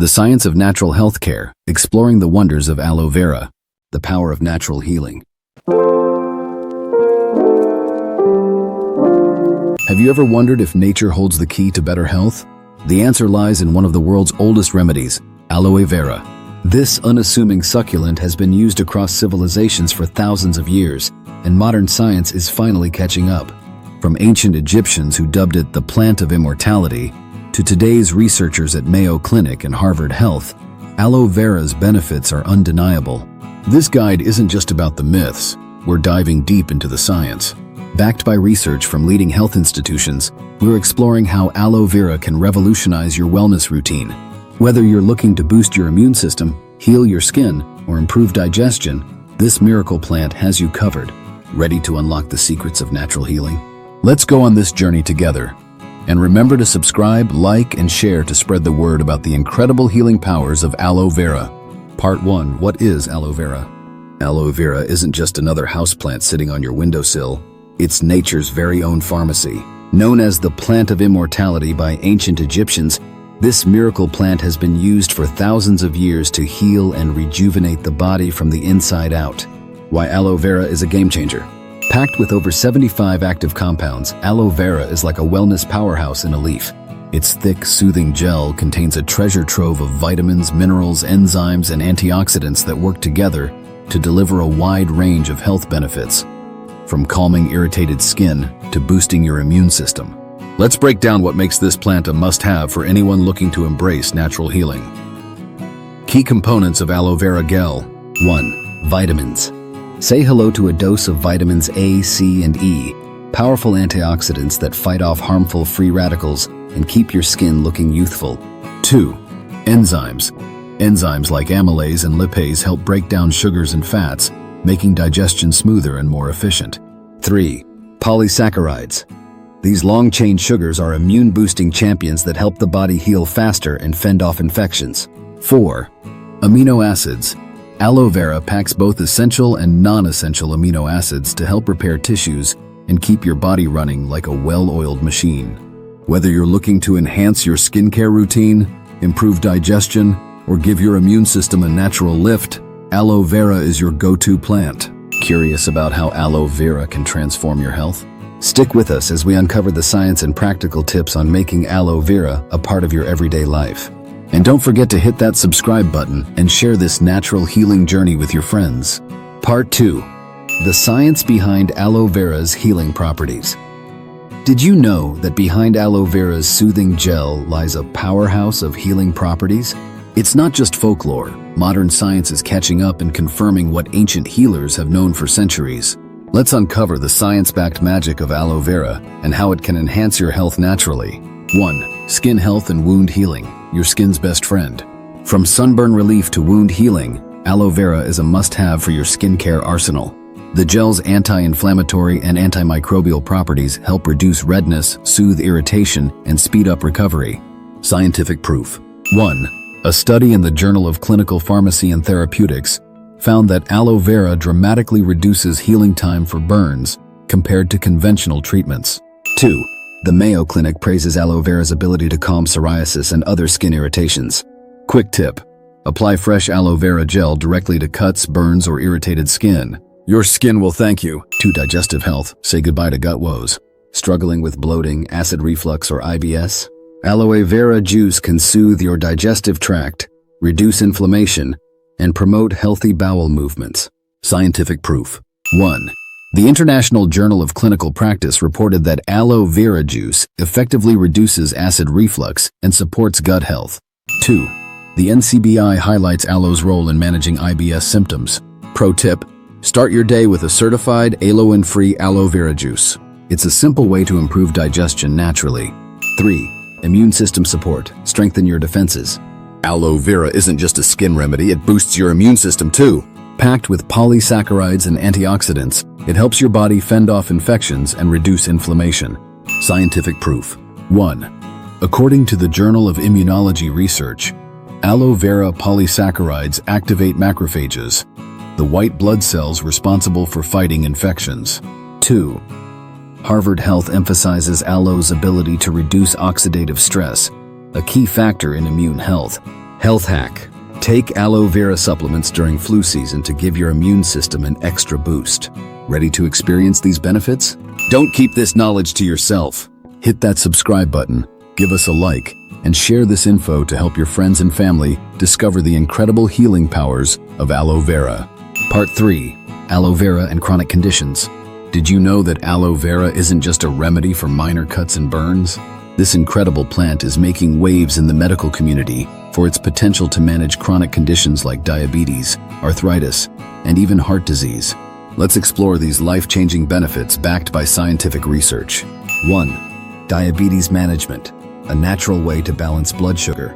The science of natural health care, exploring the wonders of aloe vera, the power of natural healing. Have you ever wondered if nature holds the key to better health? The answer lies in one of the world's oldest remedies, aloe vera. This unassuming succulent has been used across civilizations for thousands of years, and modern science is finally catching up. From ancient Egyptians who dubbed it the plant of immortality, to today's researchers at Mayo Clinic and Harvard Health, aloe vera's benefits are undeniable. This guide isn't just about the myths, we're diving deep into the science. Backed by research from leading health institutions, we're exploring how aloe vera can revolutionize your wellness routine. Whether you're looking to boost your immune system, heal your skin, or improve digestion, this miracle plant has you covered. Ready to unlock the secrets of natural healing? Let's go on this journey together. And remember to subscribe, like, and share to spread the word about the incredible healing powers of aloe vera. Part 1. What is aloe vera? Aloe vera isn't just another houseplant sitting on your windowsill. It's nature's very own pharmacy. Known as the plant of immortality by ancient Egyptians, this miracle plant has been used for thousands of years to heal and rejuvenate the body from the inside out. Why aloe vera is a game changer. Packed with over 75 active compounds, aloe vera is like a wellness powerhouse in a leaf. Its thick, soothing gel contains a treasure trove of vitamins, minerals, enzymes, and antioxidants that work together to deliver a wide range of health benefits, from calming irritated skin to boosting your immune system. Let's break down what makes this plant a must-have for anyone looking to embrace natural healing. Key components of aloe vera gel. 1. Vitamins. Say hello to a dose of vitamins A, C, and E, powerful antioxidants that fight off harmful free radicals and keep your skin looking youthful. 2. Enzymes. Enzymes like amylase and lipase help break down sugars and fats, making digestion smoother and more efficient. 3. Polysaccharides. These long-chain sugars are immune-boosting champions that help the body heal faster and fend off infections. 4. Amino acids. Aloe vera packs both essential and non-essential amino acids to help repair tissues and keep your body running like a well-oiled machine. Whether you're looking to enhance your skincare routine, improve digestion, or give your immune system a natural lift, aloe vera is your go-to plant. Curious about how aloe vera can transform your health? Stick with us as we uncover the science and practical tips on making aloe vera a part of your everyday life. And don't forget to hit that subscribe button and share this natural healing journey with your friends. Part 2. The science behind aloe vera's healing properties. Did you know that behind aloe vera's soothing gel lies a powerhouse of healing properties? It's not just folklore. Modern science is catching up and confirming what ancient healers have known for centuries. Let's uncover the science-backed magic of aloe vera and how it can enhance your health naturally. 1. Skin health and wound healing. Your skin's best friend. From sunburn relief to wound healing, aloe vera is a must-have for your skincare arsenal. The gel's anti-inflammatory and antimicrobial properties help reduce redness, soothe irritation, and speed up recovery. Scientific proof. 1. A study in the Journal of Clinical Pharmacy and Therapeutics found that aloe vera dramatically reduces healing time for burns compared to conventional treatments. 2. The Mayo Clinic praises aloe vera's ability to calm psoriasis and other skin irritations. Quick tip: apply fresh aloe vera gel directly to cuts, burns, or irritated skin. Your skin will thank you. 2. Digestive health. Say goodbye to gut woes. Struggling with bloating, acid reflux, or IBS? Aloe vera juice can soothe your digestive tract, reduce inflammation, and promote healthy bowel movements. Scientific proof. 1. The International Journal of Clinical Practice reported that aloe vera juice effectively reduces acid reflux and supports gut health. 2. The NCBI highlights aloe's role in managing IBS symptoms. Pro tip: start your day with a certified aloe-free aloe vera juice. It's a simple way to improve digestion naturally. 3. Immune system support. Strengthen your defenses. Aloe vera isn't just a skin remedy, it boosts your immune system too. Packed with polysaccharides and antioxidants, it helps your body fend off infections and reduce inflammation. Scientific proof. 1. According to the Journal of Immunology Research, aloe vera polysaccharides activate macrophages, the white blood cells responsible for fighting infections. 2. Harvard Health emphasizes aloe's ability to reduce oxidative stress, a key factor in immune health, Health hack. Take aloe vera supplements during flu season to give your immune system an extra boost. Ready to experience these benefits? Don't keep this knowledge to yourself. Hit that subscribe button, give us a like, and share this info to help your friends and family discover the incredible healing powers of aloe vera. Part 3. Aloe vera and chronic conditions. Did you know that aloe vera isn't just a remedy for minor cuts and burns? This incredible plant is making waves in the medical community for its potential to manage chronic conditions like diabetes, arthritis, and even heart disease. Let's explore these life-changing benefits backed by scientific research. 1. Diabetes management, a natural way to balance blood sugar.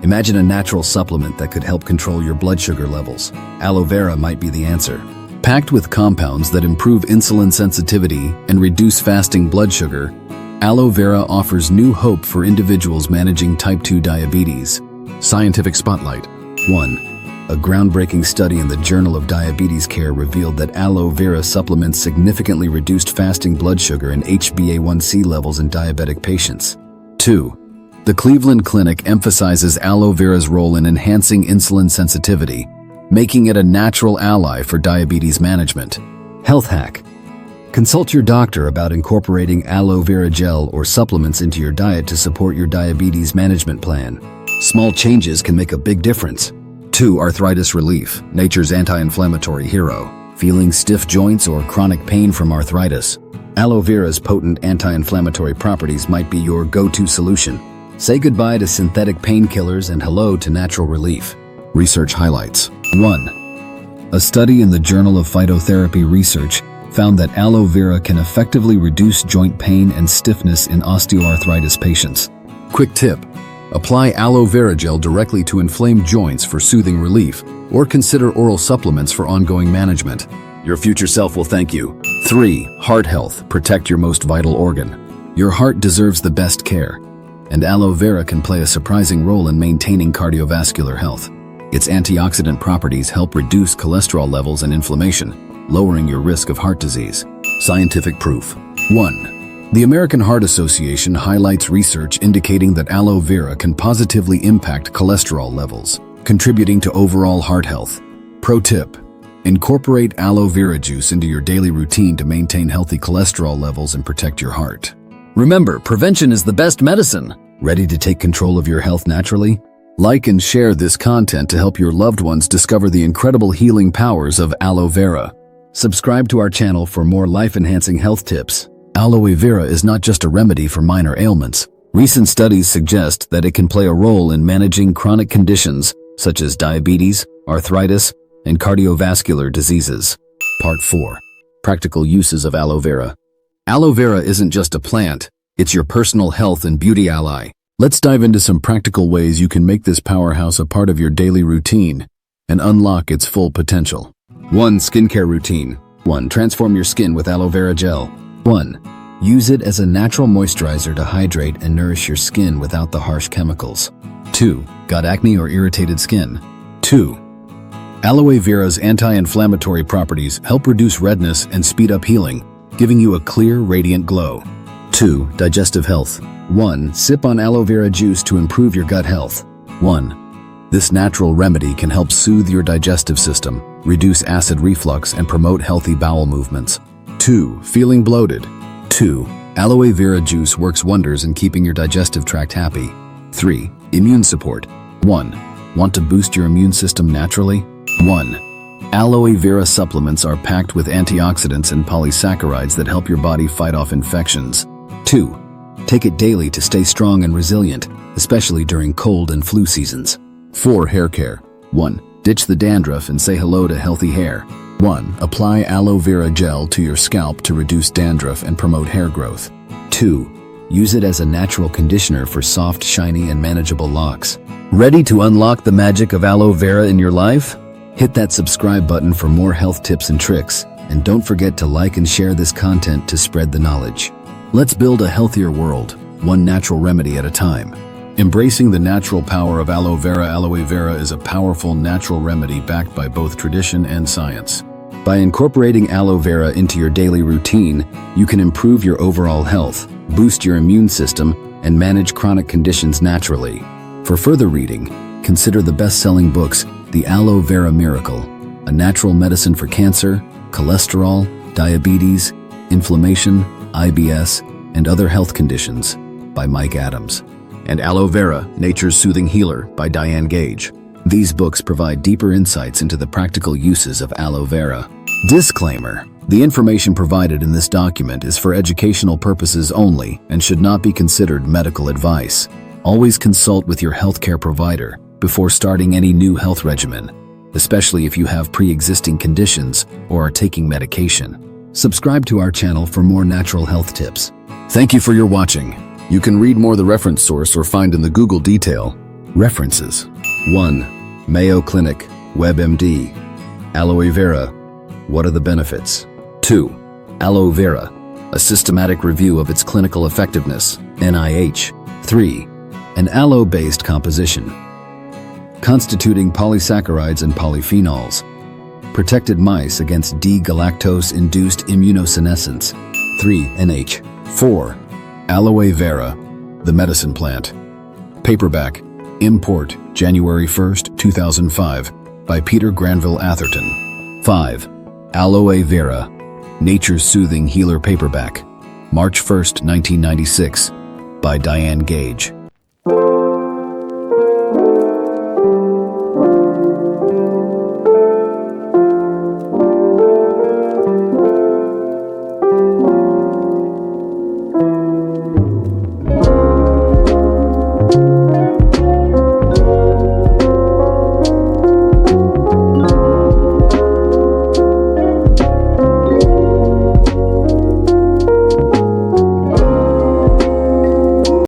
Imagine a natural supplement that could help control your blood sugar levels. Aloe vera might be the answer. Packed with compounds that improve insulin sensitivity and reduce fasting blood sugar, aloe vera offers new hope for individuals managing type 2 diabetes. Scientific spotlight. 1. A groundbreaking study in the Journal of Diabetes Care revealed that aloe vera supplements significantly reduced fasting blood sugar and HbA1c levels in diabetic patients. 2. The Cleveland Clinic emphasizes aloe vera's role in enhancing insulin sensitivity, making it a natural ally for diabetes management. Health hack. Consult your doctor about incorporating aloe vera gel or supplements into your diet to support your diabetes management plan. Small changes can make a big difference. 2. Arthritis relief, nature's anti-inflammatory hero. Feeling stiff joints or chronic pain from arthritis? Aloe vera's potent anti-inflammatory properties might be your go-to solution. Say goodbye to synthetic painkillers and hello to natural relief. Research highlights. 1. A study in the Journal of Phytotherapy Research found that aloe vera can effectively reduce joint pain and stiffness in osteoarthritis patients. Quick tip: apply aloe vera gel directly to inflamed joints for soothing relief, or consider oral supplements for ongoing management. Your future self will thank you. 3. Heart health. Protect your most vital organ. Your heart deserves the best care, and aloe vera can play a surprising role in maintaining cardiovascular health. Its antioxidant properties help reduce cholesterol levels and inflammation, lowering your risk of heart disease. Scientific proof. 1. The American Heart Association highlights research indicating that aloe vera can positively impact cholesterol levels, contributing to overall heart health. Pro tip: incorporate aloe vera juice into your daily routine to maintain healthy cholesterol levels and protect your heart. Remember, prevention is the best medicine. Ready to take control of your health naturally? Like and share this content to help your loved ones discover the incredible healing powers of aloe vera. Subscribe to our channel for more life-enhancing health tips. Aloe vera is not just a remedy for minor ailments. Recent studies suggest that it can play a role in managing chronic conditions such as diabetes, arthritis, and cardiovascular diseases. Part 4. Practical uses of aloe vera. Aloe vera isn't just a plant, it's your personal health and beauty ally. Let's dive into some practical ways you can make this powerhouse a part of your daily routine and unlock its full potential. 1. Skincare routine. 1. Transform your skin with aloe vera gel. 1. Use it as a natural moisturizer to hydrate and nourish your skin without the harsh chemicals. 2. Got acne or irritated skin? 2. Aloe vera's anti-inflammatory properties help reduce redness and speed up healing, giving you a clear, radiant glow. 2. Digestive health. 1. Sip on aloe vera juice to improve your gut health. 1. This natural remedy can help soothe your digestive system, reduce acid reflux, and promote healthy bowel movements. 2. Feeling bloated. 2. Aloe vera juice works wonders in keeping your digestive tract happy. 3. Immune support. 1. Want to boost your immune system naturally? 1. Aloe vera supplements are packed with antioxidants and polysaccharides that help your body fight off infections. 2. Take it daily to stay strong and resilient, especially during cold and flu seasons. 4. Hair care. 1. Ditch the dandruff and say hello to healthy hair. 1. Apply aloe vera gel to your scalp to reduce dandruff and promote hair growth. 2. Use it as a natural conditioner for soft, shiny, and manageable locks. Ready to unlock the magic of aloe vera in your life? Hit that subscribe button for more health tips and tricks, and don't forget to like and share this content to spread the knowledge. Let's build a healthier world, one natural remedy at a time. Embracing the natural power of aloe vera. Aloe vera is a powerful natural remedy backed by both tradition and science. By incorporating aloe vera into your daily routine, you can improve your overall health, boost your immune system, and manage chronic conditions naturally. For further reading, Consider the best-selling books, The Aloe Vera Miracle, a natural medicine for cancer, cholesterol, diabetes, inflammation, IBS, and other health conditions, by Mike Adams, and Aloe Vera, Nature's Soothing Healer, by Diane Gage. These books provide deeper insights into the practical uses of aloe vera. Disclaimer: the information provided in this document is for educational purposes only and should not be considered medical advice. Always consult with your healthcare provider before starting any new health regimen, especially if you have pre-existing conditions or are taking medication. Subscribe to our channel for more natural health tips. Thank you for your watching. You can read more the reference source or find in the Google detail. References: 1. Mayo Clinic, WebMD. Aloe Vera, what are the benefits? 2. Aloe Vera, a systematic review of its clinical effectiveness, NIH. 3. An aloe-based composition, constituting polysaccharides and polyphenols, protected mice against D-galactose-induced immunosenescence. 3NH. 4. Aloe Vera, the medicine plant. Paperback, import, January 1st, 2005, by Peter Granville Atherton. 5. Aloe Vera, Nature's Soothing Healer paperback, March 1st, 1996, by Diane Gage.